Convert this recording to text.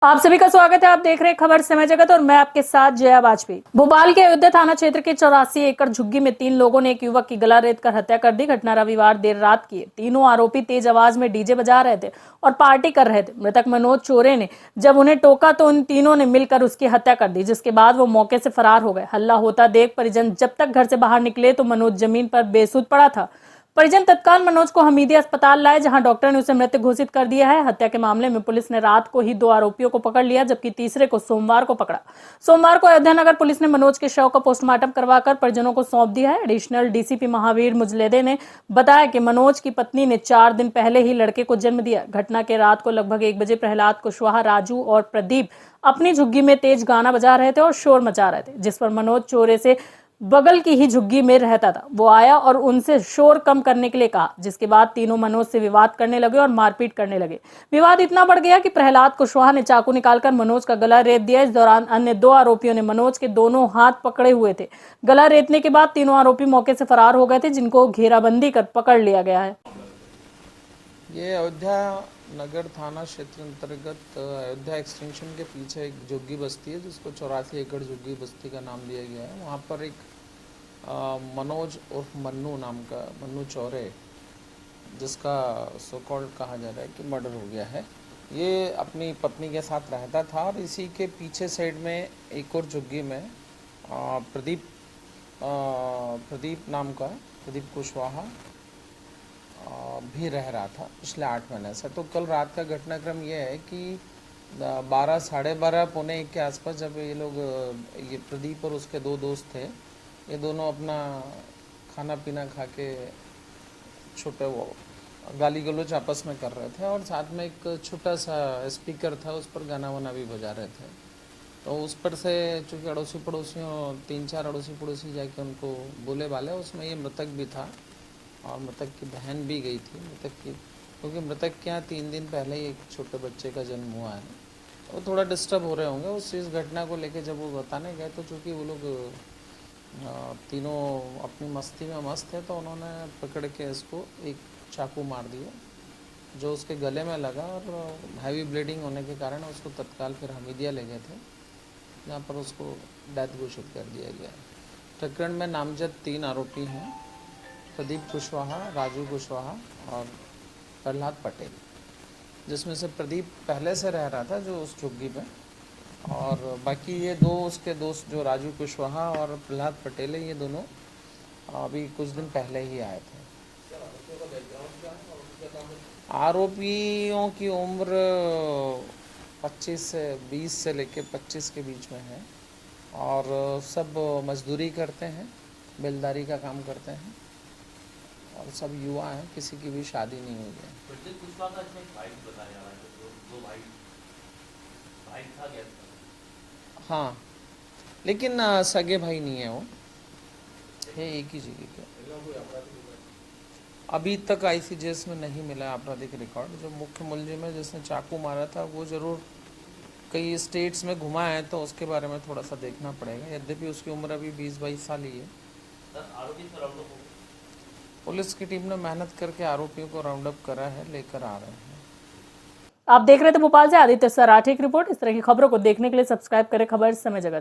आप सभी का स्वागत है। आप देख रहे हैं खबर समय जगत और मैं आपके साथ जया वाजपेयी। भोपाल के अयोध्या थाना क्षेत्र के 84 एकड़ झुग्गी में 3 लोगों ने एक युवक की गला रेत कर हत्या कर दी। घटना रविवार देर रात की है। तीनों आरोपी तेज आवाज में डीजे बजा रहे थे और पार्टी कर रहे थे। मृतक मनोज चोरे ने जब उन्हें टोका तो उन तीनों ने मिलकर उसकी हत्या कर दी, जिसके बाद वो मौके से फरार हो गए। हल्ला होता देख परिजन जब तक घर से बाहर निकले तो मनोज जमीन पर बेसुध पड़ा था। परिजन तत्काल मनोज को हमीदिया अस्पताल लाए, जहां डॉक्टर ने उसे मृत घोषित कर दिया है। हत्या के मामले में पुलिस ने रात को ही 2 आरोपियों को पकड़ लिया, जबकि तीसरे को सोमवार को पकड़ा। सोमवार को अयोध्या नगर पुलिस ने मनोज के शव का पोस्टमार्टम करवाकर परिजनों को सौंप दिया है। एडिशनल डीसीपी महावीर मुजलेदे ने बताया कि मनोज की पत्नी ने 4 दिन पहले ही लड़के को जन्म दिया। घटना के रात को लगभग 1 बजे प्रहलाद कुशवाहा, राजू और प्रदीप अपनी झुग्गी में तेज गाना बजा रहे थे और शोर मचा रहे थे, जिस पर मनोज चोरे से बगल की ही झुग्गी में रहता था। वो आया और उनसे शोर कम करने के लिए कहा, जिसके बाद तीनों मनोज से विवाद करने लगे और मारपीट करने लगे। विवाद इतना बढ़ गया कि प्रहलाद कुशवाहा ने चाकू निकालकर मनोज का गला रेत दिया। इस दौरान अन्य 2 आरोपियों ने मनोज के दोनों हाथ पकड़े हुए थे। गला रेतने के बाद तीनों आरोपी मौके से फरार हो गए थे, जिनको घेराबंदी कर पकड़ लिया गया है। ये अयोध्या नगर थाना क्षेत्र अंतर्गत अयोध्या एक्सटेंशन के पीछे एक झुग्गी बस्ती है, जिसको 84 एकड़ झुग्गी बस्ती का नाम दिया गया है। वहाँ पर एक मनोज उर्फ मन्नू नाम का मन्नू चौरे, जिसका सो कॉल्ड कहा जा रहा है कि मर्डर हो गया है, ये अपनी पत्नी के साथ रहता था। और इसी के पीछे साइड में एक और झुग्गी में प्रदीप नाम का प्रदीप कुशवाहा भी रह रहा था पिछले 8 महीने से। तो कल रात का घटनाक्रम ये है कि 12, साढ़े 12, पौने 1 के आसपास जब ये लोग, ये प्रदीप और उसके 2 दोस्त थे, ये दोनों अपना खाना पीना खा के छोटे वो गाली गलौज आपस में कर रहे थे, और साथ में एक छोटा सा स्पीकर था, उस पर गाना वाना भी बजा रहे थे। तो उस पर से चूँकि अड़ोसी पड़ोसियों 3-4 अड़ोसी पड़ोसी जाके उनको बोले वाले, उसमें ये मृतक भी था और मृतक की बहन भी गई थी मृतक की, क्योंकि मृतक के यहाँ 3 दिन पहले ही एक छोटे बच्चे का जन्म हुआ है। वो थोड़ा डिस्टर्ब हो रहे होंगे उस इस घटना को लेके। जब वो बताने गए तो चूँकि वो लोग तीनों अपनी मस्ती में मस्त थे, तो उन्होंने पकड़ के इसको एक चाकू मार दिया, जो उसके गले में लगा, और हैवी ब्लीडिंग होने के कारण उसको तत्काल फिर हमीदिया ले गए थे, जहाँ पर उसको डेथ घोषित कर दिया गया। प्रकरण में नामजद 3 आरोपी हैं, प्रदीप कुशवाहा, राजू कुशवाहा और प्रहलाद पटेल, जिसमें से प्रदीप पहले से रह रहा था जो उस झुग्गी में, और बाकी ये 2 उसके दोस्त जो राजू कुशवाहा और प्रहलाद पटेल है, ये दोनों अभी कुछ दिन पहले ही आए थे। आरोपियों की उम्र 20 से लेकर 25 के बीच में है, और सब मजदूरी करते हैं, बेलदारी का काम करते हैं, और सब युवा हैं, किसी की भी शादी नहीं हुई है। हाँ, लेकिन सगे भाई नहीं है, वो है एक ही जगह के। अभी तक ICJS में नहीं मिला आपराधिक रिकॉर्ड। जो मुख्य मुलजिम है जिसने चाकू मारा था, वो जरूर कई स्टेट्स में घुमा है, तो उसके बारे में थोड़ा सा देखना पड़ेगा। यद्यपि उसकी उम्र अभी 20-22 साल ही है। पुलिस की टीम ने मेहनत करके आरोपियों को राउंड अप करा है, लेकर आ रहे हैं। आप देख रहे थे भोपाल से आदित्य सराठी की रिपोर्ट। इस तरह की खबरों को देखने के लिए सब्सक्राइब करें खबर समय जगत।